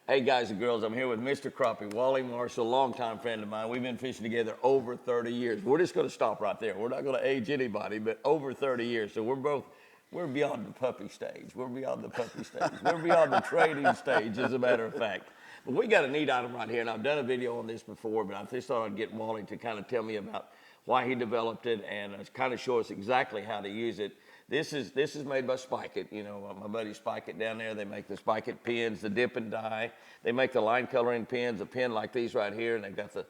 Hey guys and girls, I'm here with Mr. Crappie, Wally Marshall, longtime friend of mine. We've been fishing together over 30 years. We're just going to stop right there. We're not going to age anybody, but over 30 years. So we're beyond the puppy stage. We're beyond the puppy stage. We're beyond the trading stage, as a matter of fact. But we got a neat item right here, and I've done a video on this before, but I just thought I'd get Wally to kind of tell me about why he developed it and kind of show us exactly how to use it. This is made by Spike It. You know, my buddy Spike It down there, they make the Spike It pins, the dip and die. They make the line coloring pins, a pin like these right here, and they've got the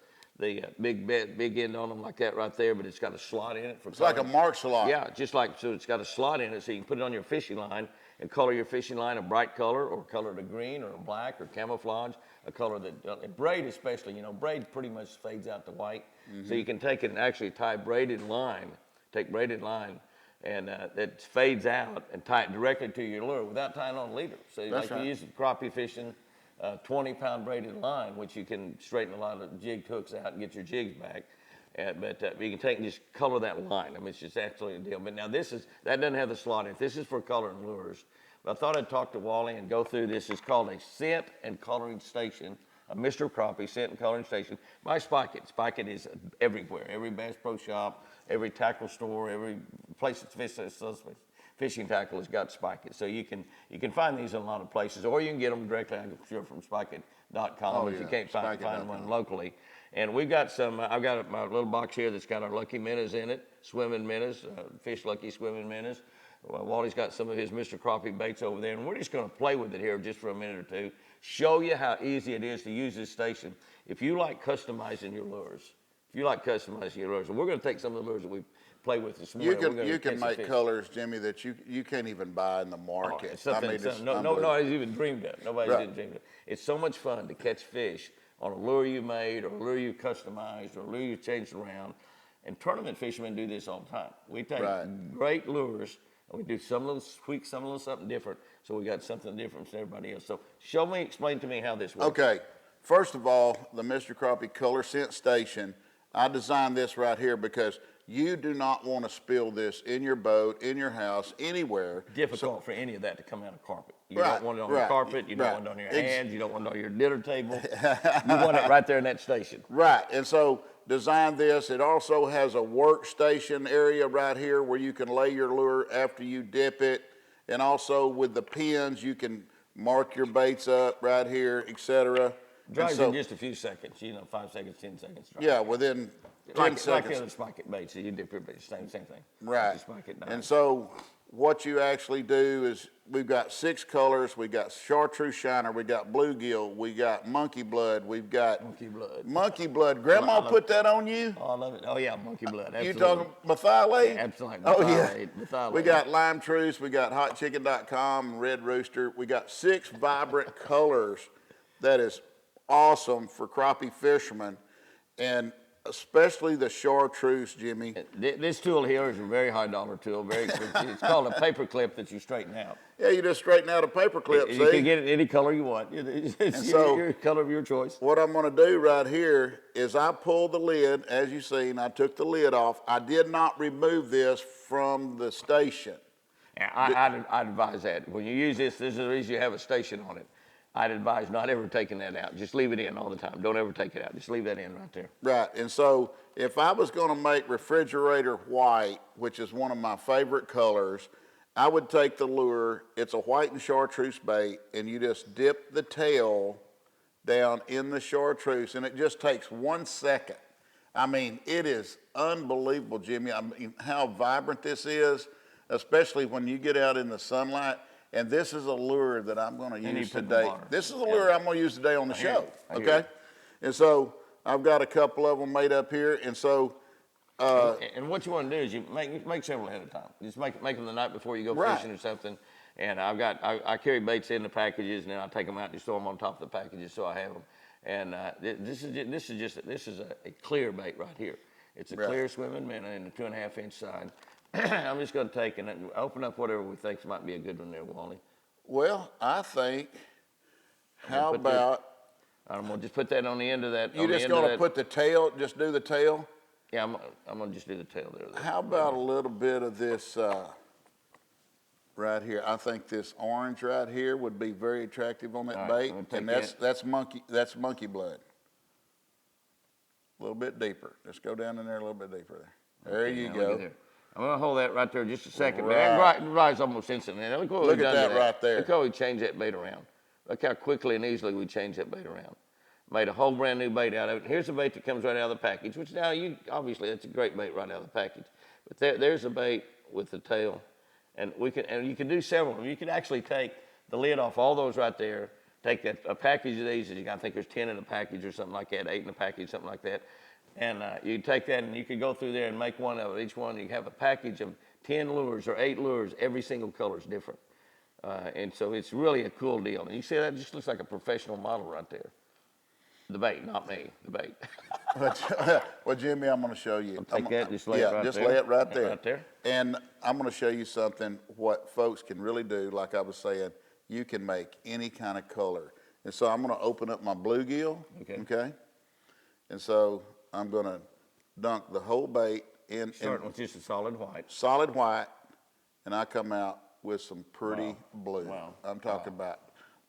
big end on them like that right there, but it's got a slot in it for coloring. Like a mark slot. Yeah, just like, so it's got a slot in it, so you can put it on your fishing line and color your fishing line a bright color, or color it a green or a black or camouflage, a color that, braid especially, you know, braid pretty much fades out to white. So you can take it and actually tie braided line, and that fades out and tie it directly to your lure without tying on a leader. So you use crappie fishing, 20-pound braided line, which you can straighten a lot of jig hooks out and get your jigs back. But you can take and just color that line. I mean, it's just absolutely a deal. But now that doesn't have the slot in it. This is for coloring lures. But I thought I'd talk to Wally and go through this. It's called a scent and coloring station, a Mr. Crappie scent and coloring station by Spike It. Spike It is everywhere. Every Bass Pro Shop, every tackle store, every place that fishing tackle has got Spike It. So you can find these in a lot of places, or you can get them directly, I'm sure, from spikeit.com if you can't find one locally. And we've got some, I've got my little box here that's got our Lucky Minnows in it, swimming minnows, Fish Lucky swimming minnows. Wally's got some of his Mr. Crappie baits over there, and we're just going to play with it here just for a minute or two, show you how easy it is to use this station. If you like customizing your lures, and we're going to take some of the lures that we played with this morning. You can make colors, Jimmy, that you can't even buy in the market. Nobody's even dreamed of. Nobody's even dreamed of. It's so much fun to catch fish on a lure you made, or a lure you customized, or a lure you changed around. And tournament fishermen do this all the time. We take great lures, and we do some little tweak, some little something different, so we got something different from everybody else. So explain to me how this works. Okay, first of all, the Mr. Crappie Color Scent Station, I designed this right here because you do not want to spill this in your boat, in your house, anywhere. Difficult for any of that to come out of carpet. You don't want it on the carpet, you don't want it on your hands, you don't want it on your dinner table. You want it right there in that station. Right, and so design this. It also has a workstation area right here where you can lay your lure after you dip it. And also with the pins, you can mark your baits up right here, etc. Dries in just a few seconds, 5 seconds, 10 seconds. Dry. Yeah, within 10 seconds. Like the other Spike It baits, so you dip your baits, same thing. Right, and so what you actually do is we've got 6 colors. We got chartreuse shiner, we got bluegill, we got monkey blood, we've got monkey blood. Grandma put that on you? Oh, I love it. Oh yeah, monkey blood. Absolutely. You talking methylate? Yeah, absolutely. Oh yeah. Methylate. We got lime truce, we got hotchicken.com, red rooster. We got 6 vibrant colors that is awesome for crappie fishermen, and especially the chartreuse, Jimmy. This tool here is a very high dollar tool. Very expensive. It's called a paper clip that you straighten out. Yeah, you just straighten out a paper clip. You can get it any color you want. It's your color of your choice. What I'm going to do right here is I pull the lid, as you've seen. I took the lid off. I did not remove this from the station. Yeah, I'd advise that. When you use this is the reason you have a station on it. I'd advise not ever taking that out. Just leave it in all the time. Don't ever take it out. Just leave that in right there. Right, and so if I was going to make refrigerator white, which is one of my favorite colors, I would take the lure, it's a white and chartreuse bait, and you just dip the tail down in the chartreuse, and it just takes 1 second. I mean, it is unbelievable, Jimmy. I mean, how vibrant this is, especially when you get out in the sunlight. And this is a lure that I'm going to use today. This is a lure I'm going to use today on the show, okay? And so I've got a couple of them made up here, and so. And what you want to do is you make several ahead of time. Just make them the night before you go fishing or something. And I carry baits in the packages, and then I take them out and just throw them on top of the packages so I have them. And this is a clear bait right here. It's a clear swimming minnow in the 2.5-inch side. I'm just going to take and open up whatever we think might be a good one there, Wally. Well, I think, how about... I'm going to just put that on the end of that. You're just going to put the tail, just do the tail? Yeah, I'm going to just do the tail there. How about a little bit of this right here. I think this orange right here would be very attractive on that All right, bait, I'm gonna take and that. that's monkey blood. A little bit deeper. Just go down in there a little bit deeper there. There Okay, you now look at go. there. I'm gonna hold that right there just a second. Man, Right. that dries almost instantly. Now, look what Look we've at done to that right there. Look how we changed that bait around. Look how quickly and easily we changed that bait around. Made a whole brand new bait out of it. Here's a bait that comes right out of the package, which now obviously that's a great bait right out of the package. But there's a bait with the tail, and you can do several of them. You can actually take the lid off all those right there. Take a package of these. I think there's 10 in a package or something like that, 8 in a package, something like that. And you take that and you can go through there and make one of it. Each one you have a package of 10 lures or 8 lures. Every single color is different, and so it's really a cool deal. And you see that just looks like a professional model right there. The bait, not me. The bait. Well, Jimmy, I'm going to show you. Take that, just lay it right just there. lay it right there. Right there. And I'm going to show you something what folks can really do. Like I was saying, you can make any kind of color. And so I'm going to open up my bluegill. Okay. And so I'm going to dunk the whole bait in. Starting with just a solid white. Solid white, and I come out with some pretty blue. Wow. I'm talking about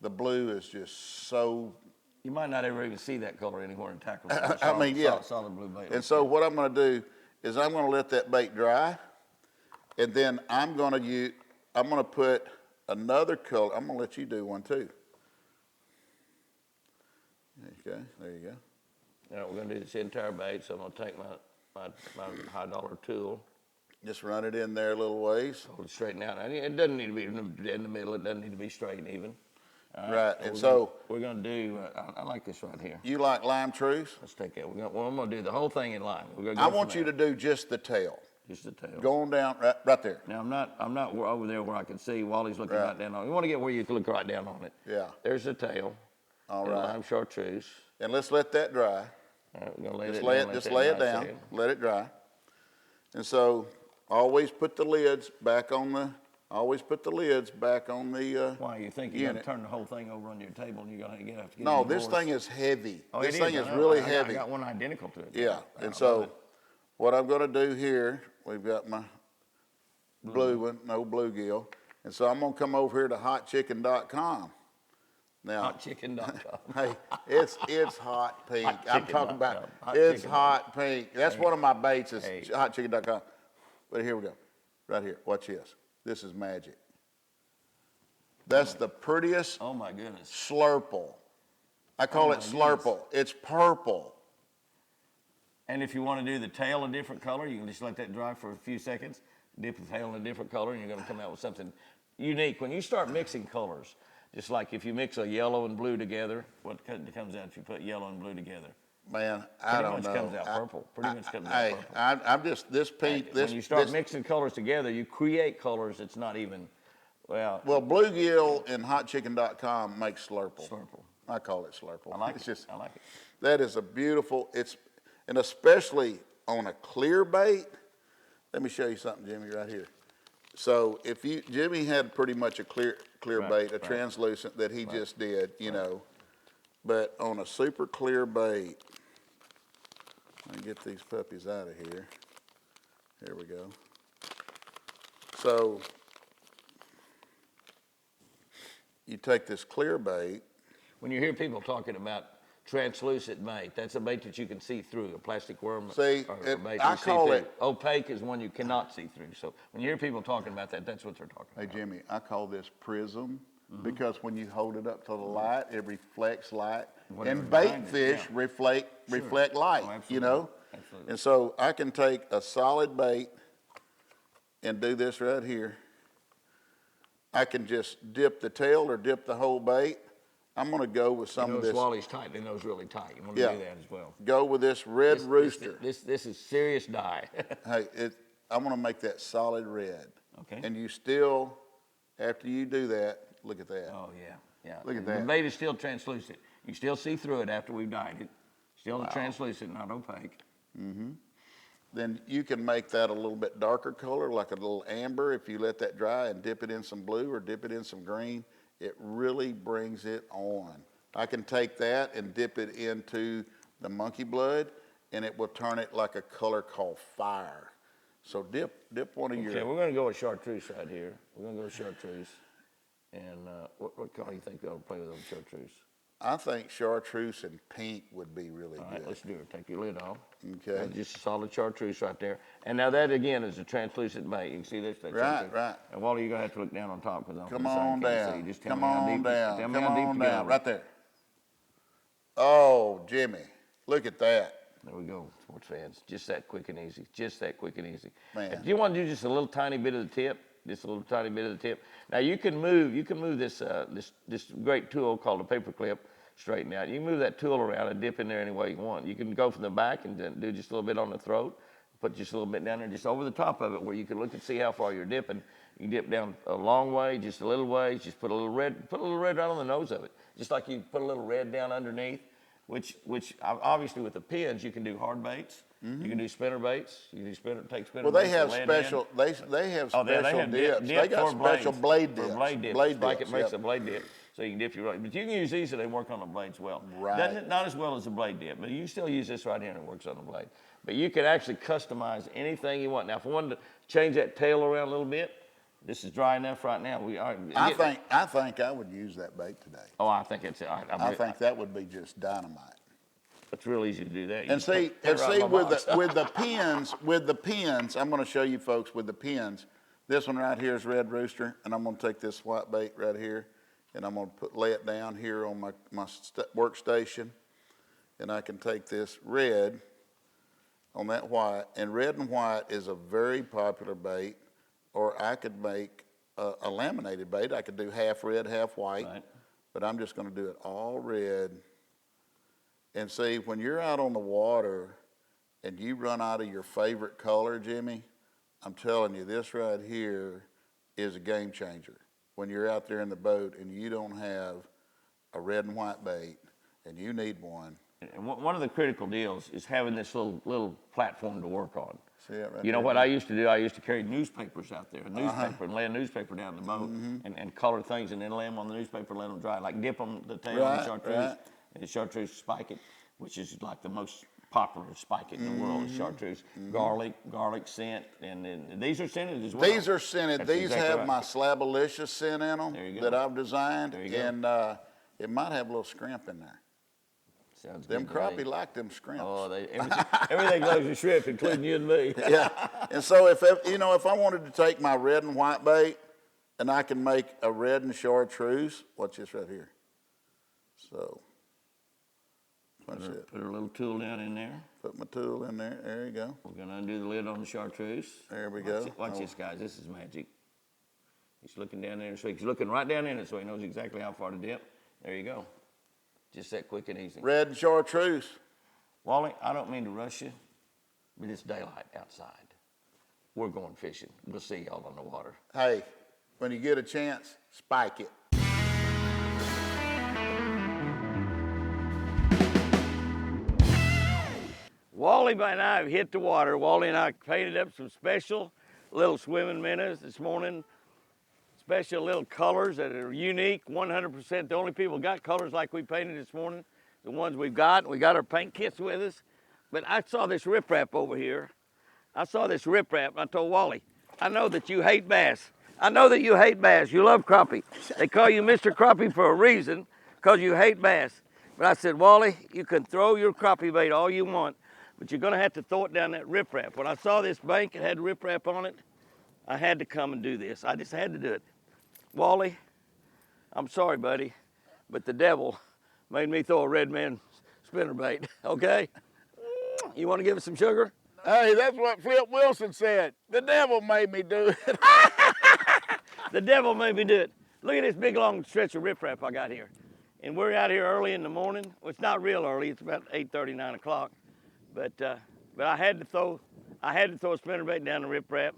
the blue is just so. You might not ever even see that color anywhere in tackle. I mean, yeah. Solid blue bait. And so what I'm going to do is I'm going to let that bait dry, and then I'm going to put another color. I'm going to let you do one too. Okay, there you go. Now we're going to do this entire bait, so I'm going to take my high dollar tool. Just run it in there a little ways. Hold it straighten out. It doesn't need to be in the middle. It doesn't need to be straight and even. Right, and so we're going to do. I like this right here. you like lime truce? Let's take that. I'm going to do the whole thing in lime. I want you to do just the tail. Just the tail. Going down right there. Now I'm not over there where I can see Wally's looking right down on it. You want to get where you can look right down on it. Yeah. There's the tail. All and right. lime chartreuse. And let's let that dry. All right, we're going to Just lay it down. Let it dry. And so always put the lids back on the. Why, you think you're going to turn the whole thing over on your table and you're going to have to get No, it this divorced? thing is heavy. Oh, this it thing is is really I heavy. got one identical to it. Yeah. I And love so it. what I'm going to do here, we've got my blue one, no bluegill. And so I'm going to come over here to hotchicken.com. Now, Hotchicken.com. hey, it's hot pink. I'm talking about Hot it's chicken. hot pink. That's one of my baits is Hey. hotchicken.com. But here we go. Right here. Watch this. This is magic. That's the prettiest Oh my goodness. slurple. I call it slurple. It's purple. And if you want to do the tail a different color, you can just let that dry for a few seconds, dip the tail in a different color, and you're going to come out with something unique. When you start mixing colors, just like if you mix a yellow and blue together, what comes out if you put yellow and blue together? Man, I don't know. Pretty much comes out purple. Pretty much comes out Hey, purple. I'm just this pink. This When you start this, mixing colors together, you create colors that's not even, well, bluegill and hotchicken.com makes slurple. Slurple. I call it slurple. I like it's it. Just, I like it. That is a beautiful. And especially on a clear bait. Let me show you something, Jimmy, right here. So Jimmy had pretty much a clear bait, a translucent that he just did, you know. But on a super clear bait, let me get these puppies out of here. Here we go. So you take this clear bait. When you hear people talking about translucent bait, that's a bait that you can see through, a plastic worm. See, or bait I you see call through. it- Opaque is one you cannot see through. So when you hear people talking about that, that's what they're talking Hey, about. Jimmy, I call this prism because when you hold it up to the light, it reflects light. Whatever's And bait behind it, fish yeah. reflect light, Oh, you absolutely. know? Absolutely. And so I can take a solid bait and do this right here. I can just dip the tail or dip the whole bait. I'm going to go with some of Those this. Wally's tight. They nose really tight. You want to Yeah. do that as well. Go with this red rooster. This is serious dye. Hey, I'm going to make that solid red. Okay. And you still, after you do that, look at that. Oh yeah, yeah. Look at The that. bait is still translucent. You still see through it after we've dyed it. Still translucent, not opaque. Then you can make that a little bit darker color, like a little amber, if you let that dry and dip it in some blue or dip it in some green. It really brings it on. I can take that and dip it into the monkey blood, and it will turn it like a color called fire. So dip one of Okay, your. we're gonna go with chartreuse right here. We're gonna go with chartreuse. And what color do you think they'll play with on chartreuse? I think chartreuse and pink would be really All right, good. let's do it. Take your lid off. Okay. That's just a solid chartreuse right there. And now that again is a translucent bait. You can see this? That Right, chartreuse. right. And Wally, you're gonna have to look down on top because Come on down. Just tell Come me how on deep. down. Tell me Come how deep on to go. down. Right there. Oh, Jimmy, look at that. There we go, sports fans. Just that quick and easy. Just that quick and easy. Man. If you want to do just a little tiny bit of the tip, just a little tiny bit of the tip. Now you can move this this great tool called a paper clip, straighten out. You can move that tool around and dip in there any way you want. You can go from the back and then do just a little bit on the throat, put just a little bit down there, just over the top of it, where you can look and see how far you're dipping. You can dip down a long way, just a little way. Just put a little red right on the nose of it, just like you put a little red down underneath. Which obviously with the pins you can do hard baits. Mm-hmm. You can do spinner baits. You can do take spinner Well, baits. they have special. They have special dips. They got special blade dips. Blade dips. Blade Like dips. it makes a blade dip, so you can dip your right. But you can use these, so they work on the blades well. Right. Not as well as a blade dip, but you can still use this right here and it works on the blade. But you can actually customize anything you want. Now, if I wanted to change that tail around a little bit, this is dry enough right now. I think I would use that bait today. Oh, I think it's. I think that would be just dynamite. It's real easy to do that. And see, with the pins, I'm going to show you folks with the pins. This one right here is Red Rooster, and I'm going to take this white bait right here, and I'm going to lay it down here on my workstation, and I can take this red on that white, and red and white is a very popular bait, or I could make a laminated bait. I could do half red, half white, right. But I'm just going to do it all red. And see, when you're out on the water and you run out of your favorite color, Jimmy, I'm telling you, this right here is a game changer. When you're out there in the boat and you don't have a red and white bait and you need one. And one of the critical deals is having this little platform to work on. See it right you know there? What I used to do? I used to carry newspapers out there, and lay a newspaper down the boat, and color things, and then lay them on the newspaper, let them dry, like dip them the tail on the chartreuse, and chartreuse spike it, which is like the most popular spike it in the world is chartreuse. Garlic scent, and then these are scented as well. These are scented. That's these exactly have right. My Slabalicious scent in them that I've designed, and it might have a little scrimp in there. Sounds them good. Crappie like them scrimps. Oh, everything loves a shrimp, including you and me. Yeah, and so if I wanted to take my red and white bait, and I can make a red and chartreuse, watch this right here. So, put a little tool down in there. Put my tool in there. There you go. We're gonna undo the lid on the chartreuse. There we go. Watch this, guys. This is magic. He's looking down there, so he's looking right down in it, so he knows exactly how far to dip. There you go. Just that quick and easy. Red and chartreuse. Wally, I don't mean to rush you, but it's daylight outside. We're going fishing. We'll see y'all on the water. Hey, when you get a chance, spike it. Wally and I have hit the water. Wally and I painted up some special little swimming minnows this morning. Special little colors that are unique, 100%. The only people got colors like we painted this morning, the ones we've got. We got our paint kits with us. But I saw this riprap over here. I saw this riprap, and I told Wally, I know that you hate bass. I know that you hate bass. You love crappie. They call you Mr. Crappie for a reason, because you hate bass. But I said, Wally, you can throw your crappie bait all you want, but you're gonna have to throw it down that riprap. When I saw this bank, it had riprap on it, I had to come and do this. I just had to do it. Wally, I'm sorry, buddy, but the devil made me throw a red man spinnerbait, okay? You want to give us some sugar? Hey, that's what Flip Wilson said. The devil made me do it. The devil made me do it. Look at this big long stretch of riprap I got here. And we're out here early in the morning. Well, it's not real early. It's about 8:30, 9 o'clock. But I had to throw a spinnerbait down the riprap.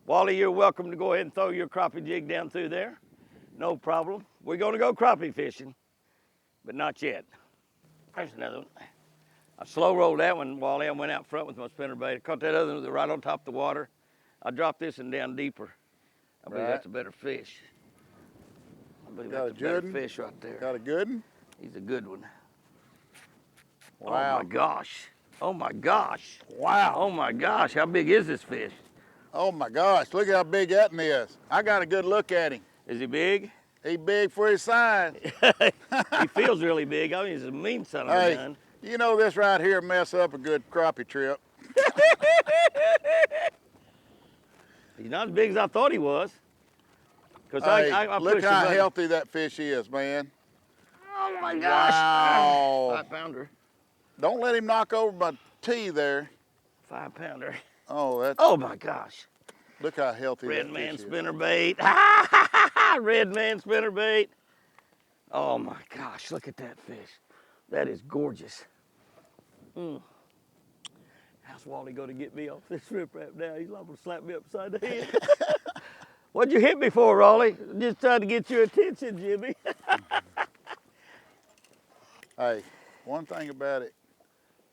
Wally, you're welcome to go ahead and throw your crappie jig down through there. No problem. We're going to go crappie fishing, but not yet. There's another one. I slow rolled that one, Wally. I went out front with my spinnerbait. I caught that other one right on top of the water. I dropped this one down deeper. I believe that's a better fish. I believe that's a better fish right there. Got a good one? He's a good one. Wow. Oh my gosh. Oh my gosh. Wow. Oh my gosh. How big is this fish? Oh my gosh, look how big that one is. I got a good look at him. Is he big? He big for his size. He feels really big. I mean, he's a mean son of a Hey, gun. you know this right here mess up a good crappie trip. He's not as big as I thought he was. Cause Hey, I look pushed the how button. healthy that fish is, man. Oh my gosh. Wow. 5 pounder. Don't let him knock over my tee there. 5 pounder. Oh, that's, Oh my gosh. look how healthy Red that man fish is. spinner bait. Red man spinner bait. Oh my gosh, look at that fish. That is gorgeous. How's Wally going to get me off this riprap now? He's liable to slap me upside the head. What'd you hit me for, Raleigh? Just trying to get your attention, Jimmy. Hey, one thing about it,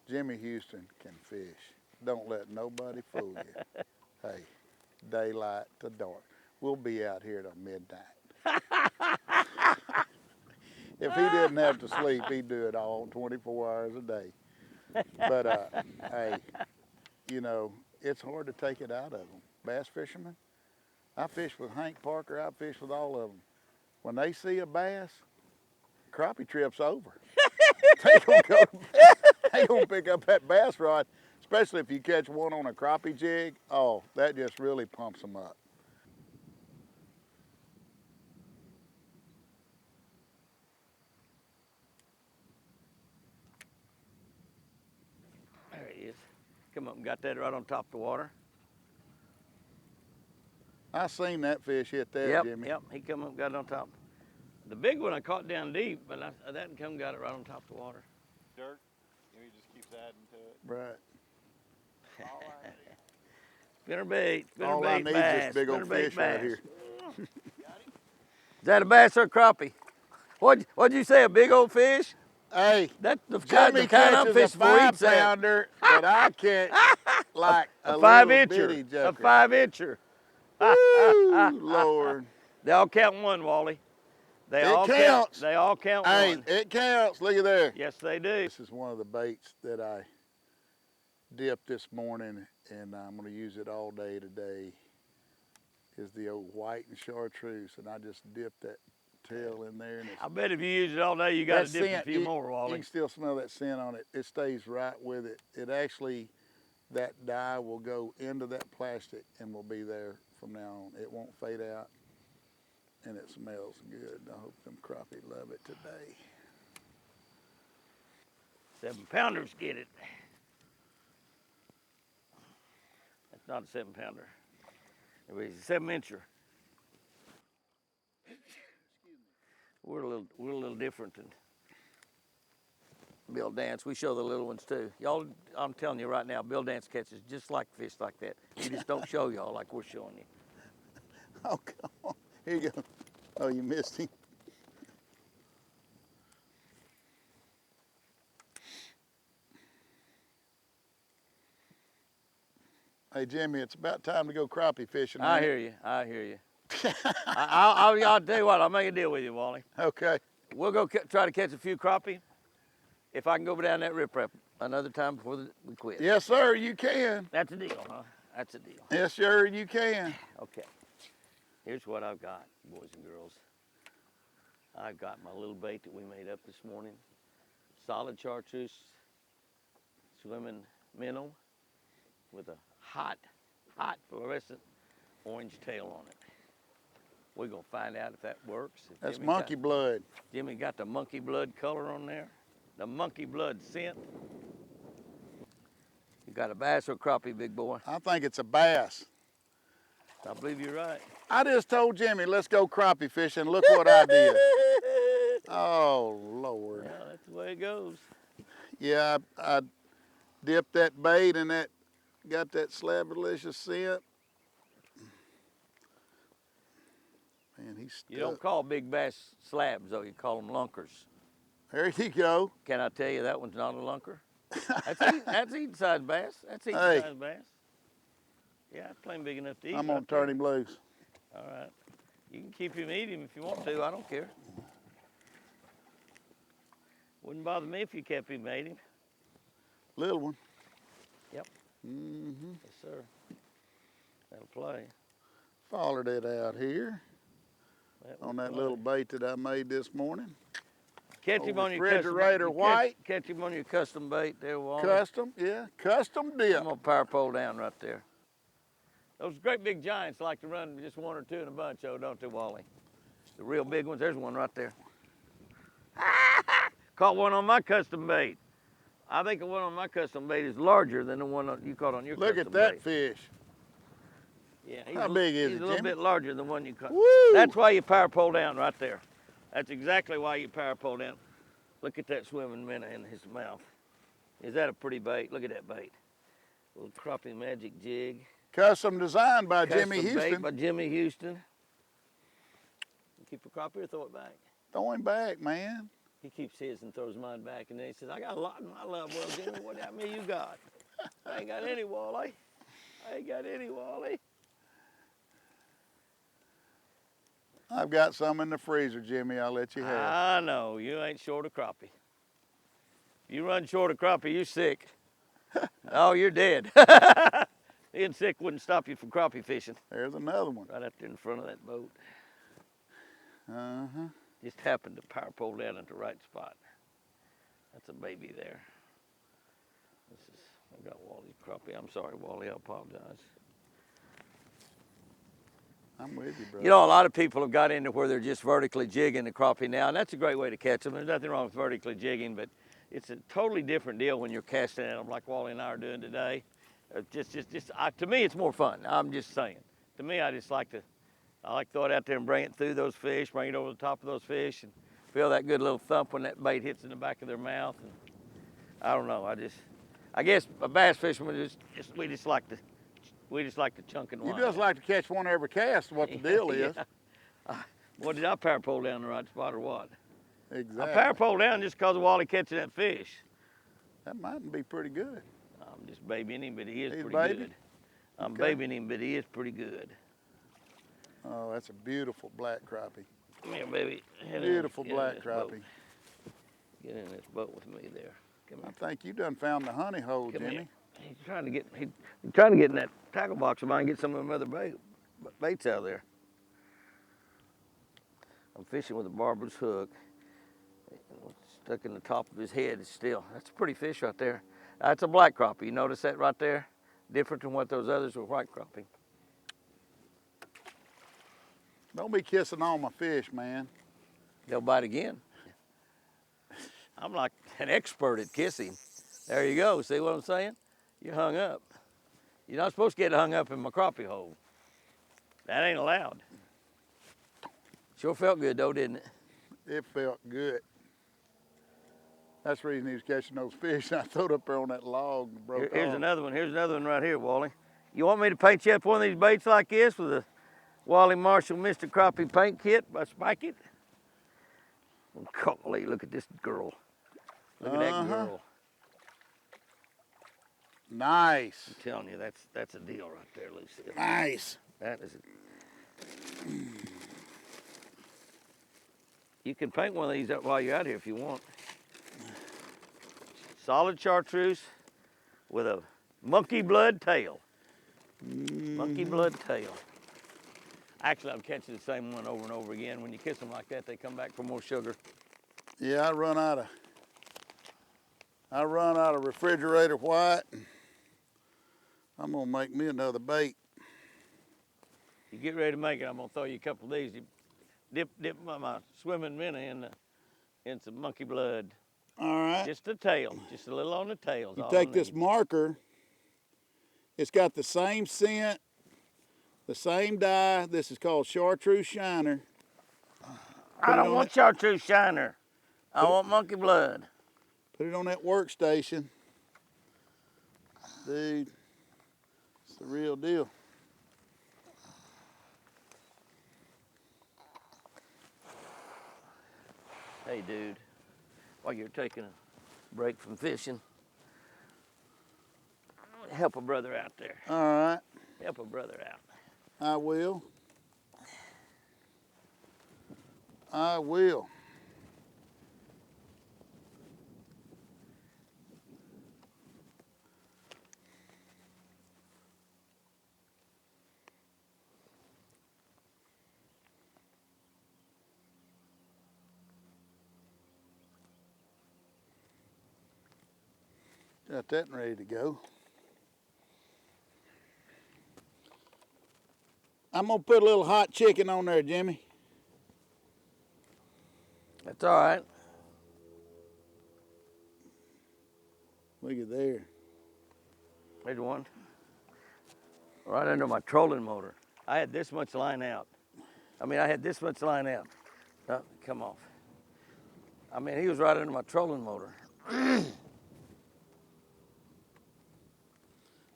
Jimmy Houston can fish. Don't let nobody fool you. Hey, daylight to dark. We'll be out here till midnight. If he didn't have to sleep, he'd do it all 24 hours a day. But hey, you know, it's hard to take it out of them. Bass fishermen, I fish with Hank Parker, I fish with all of them. When they see a bass, crappie trip's over. They gonna pick up that bass rod, especially if you catch one on a crappie jig. Oh, that just really pumps them up. There he is. Come up and got that right on top of the water. I seen that fish hit that, Yep, Jimmy. yep, he come up and got it on top. The big one I caught down deep, but that didn't come and got it right on top of the water. Dirt, he just keeps adding to it. Right. Spinner bait, spinner All I bait need is bass, this big old spinner bait fish right bass. here. Is that a bass or a crappie? What'd you say, a big old fish? Hey, That's the Jimmy kind I'm catches a fishing for. Eats that. 5-pounder, but I catch like a A little 5-incher. bitty A joker. 5-incher. Woo, Lord. They all count one, Wally. They It all counts. They all count Hey, one. it counts. Look at there. Yes, they do. This is one of the baits that I dipped this morning, and I'm going to use it all day today, is the old white and chartreuse, and I just dipped that tail in there. And it's, I bet if you use it all day, you got that to dip a scent, few you, more, you Wally. can still smell that scent on it. It stays right with it. It actually, that dye will go into that plastic and will be there from now on. It won't fade out, and it smells good. I hope them crappie love it today. 7-pounders get it. That's not a 7-pounder. It's a 7-incher. We're a little different than Bill Dance. We show the little ones too. Y'all, I'm telling you right now, Bill Dance catches just like fish like that. We just don't show y'all like we're showing you. Oh, come on. Here you go. Oh, you missed him. Hey, Jimmy, it's about time to go crappie fishing. I hear you. I hear you. I'll tell you what. I'll make a deal with you, Wally. Okay. We'll go try to catch a few crappie. If I can go down that riprap another time before we quit. Yes, sir, you can. That's a deal, huh? That's a deal. Yes, sir, you can. Okay. Here's what I've got, boys and girls. I've got my little bait that we made up this morning. Solid chartreuse swimming minnow with a hot fluorescent orange tail on it. We're gonna find out if that works. If That's Jimmy monkey blood. Jimmy got the monkey blood color on there, the monkey blood scent. You got a bass or a crappie, big boy? I think it's a bass. I believe you're right. I just told Jimmy, let's go crappie fishing. Look what I did. Oh, Lord. Yeah, that's the way it goes. Yeah, I dipped that bait and that got that slab-delicious scent. Man, he's stuck. You don't call big bass slabs, though. You call them lunkers. There you go. Can I tell you that one's not a lunker? That's eating size bass. That's eating Hey. size bass. Yeah, it's plenty big enough to eat. I'm going right to turn there. him loose. All right. You can keep him eating if you want to. I don't care. Wouldn't bother me if you kept him and ate him. Little one. Yep. Mm-hmm. Yes, sir. That'll play. Follered it out here Will on that play. little bait that I made this morning. Catch him on your custom refrigerator white. Catch him on your custom bait there, Wally. Custom, yeah, custom dip. I'm gonna power pole down right there. Those great big giants like to run just one or two in a bunch, though, don't they, Wally? The real big ones. There's one right there. Caught one on my custom bait. I think the one on my custom bait is larger than the one you caught on your Look custom at that bait. fish. Yeah, How big is he's it, a little Jimmy? bit larger than the one you caught. Woo! That's why you power pole down right there. That's exactly why you power pole down. Look at that swimming minnow in his mouth. Is that a pretty bait? Look at that bait. Little crappie magic jig. Custom designed by Jimmy Custom bait Houston. by Jimmy Houston. Keep a crappie or throw it back? Throw him back, man. He keeps his and throws mine back, and then he says, I got a lot in my love well, Jimmy. What that mean you got? I ain't got any, Wally. I ain't got any, Wally. I've got some in the freezer, Jimmy. I'll let you have. I know, you ain't short of crappie. If you run short of crappie, you sick. Oh, you're dead. Being sick wouldn't stop you from crappie fishing. There's another one. Right up there in front of that boat. Uh-huh. Just happened to power pole down at the right spot. That's a baby there. I got Wally's crappie. I'm sorry, Wally, I apologize. I'm with you, bro. You know, a lot of people have got into where they're just vertically jigging the crappie now, and that's a great way to catch them. There's nothing wrong with vertically jigging, but it's a totally different deal when you're casting at them like Wally and I are doing today. To me, it's more fun. I'm just saying. To me, I like to throw it out there and bring it through those fish, bring it over the top of those fish, and feel that good little thump when that bait hits in the back of their mouth. And I don't know. I guess a bass fisherman we just like to chunk and You line. just like to catch one every cast, what the deal is. What did I power pole down the right spot or what? Exactly. I power pole down just because of Wally catching that fish. That might be pretty good. I'm just babying him, but he is He's pretty baby? good. I'm Okay. babying him, but he is pretty good. Oh, that's a beautiful black crappie. Come here, baby. Beautiful Get in black this boat. crappie. Get in this boat with me there. Come I here. think you done found the honey hole, Come Jimmy. here. He's trying to get in that tackle box of mine and get some of them other baits out of there. I'm fishing with a barber's hook. Stuck in the top of his head still. That's a pretty fish right there. That's a black crappie. You notice that right there? Different than what those others were white crappie. Don't be kissing all my fish, man. They'll bite again. I'm like an expert at kissing. There you go. See what I'm saying? You're hung up. You're not supposed to get hung up in my crappie hole. That ain't allowed. Sure felt good though, didn't it? It felt good. That's the reason he was catching those fish. I threw it up there on that log and broke Here's off. another one. Here's another one right here, Wally. You want me to paint you up one of these baits like this with a Wally Marshall Mr. Crappie paint kit by Spike It? Golly, look at this girl. Look at that girl. Nice. I'm telling you, that's a deal right there, Lucille. Nice. That is You can paint one of these up while you're out here if you want. Solid chartreuse with a monkey blood tail. Monkey blood tail. Actually, I'm catching the same one over and over again. When you kiss them like that, they come back for more sugar. Yeah, I run out of refrigerator white. I'm gonna make me another bait. You get ready to make it, I'm gonna throw you a couple of these. You dip my swimming minnow in some monkey blood. All right. Just the tail, just a little on the tails. You all take I this need. marker. It's got the same scent, the same dye. This is called chartreuse shiner. I don't want chartreuse shiner. I want monkey blood. Put it on that workstation. Dude, it's the real deal. Hey, dude, while you're taking a break from fishing, help a brother out there. All right, Help a brother out. I will. I will. Got that ready to go. I'm gonna put a little hot chicken on there, Jimmy. That's all right. Look at there. There's one. Right under my trolling motor. I had this much line out. I had this much line out. Oh, come off. He was right under my trolling motor.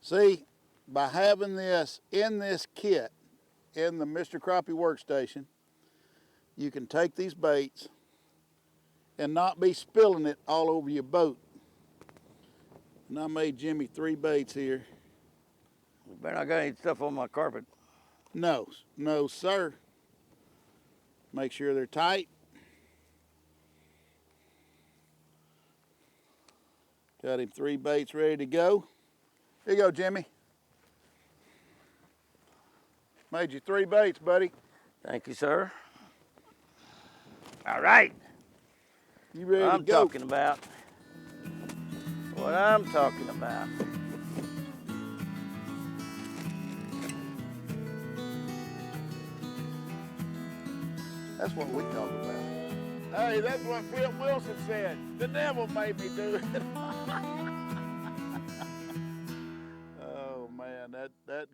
See, by having this in this kit, in the Mr. Crappie workstation, you can take these baits and not be spilling it all over your boat. And I made Jimmy 3 baits here. You better not got any stuff on my carpet. No, no, sir. Make sure they're tight. Got him 3 baits ready to go. Here you go, Jimmy. Made you 3 baits, buddy. Thank you, sir. All right. You ready I'm to go? talking about what I'm talking about. That's what we talk about. Hey, that's what Phil Wilson said. The devil made me do it. Oh man, that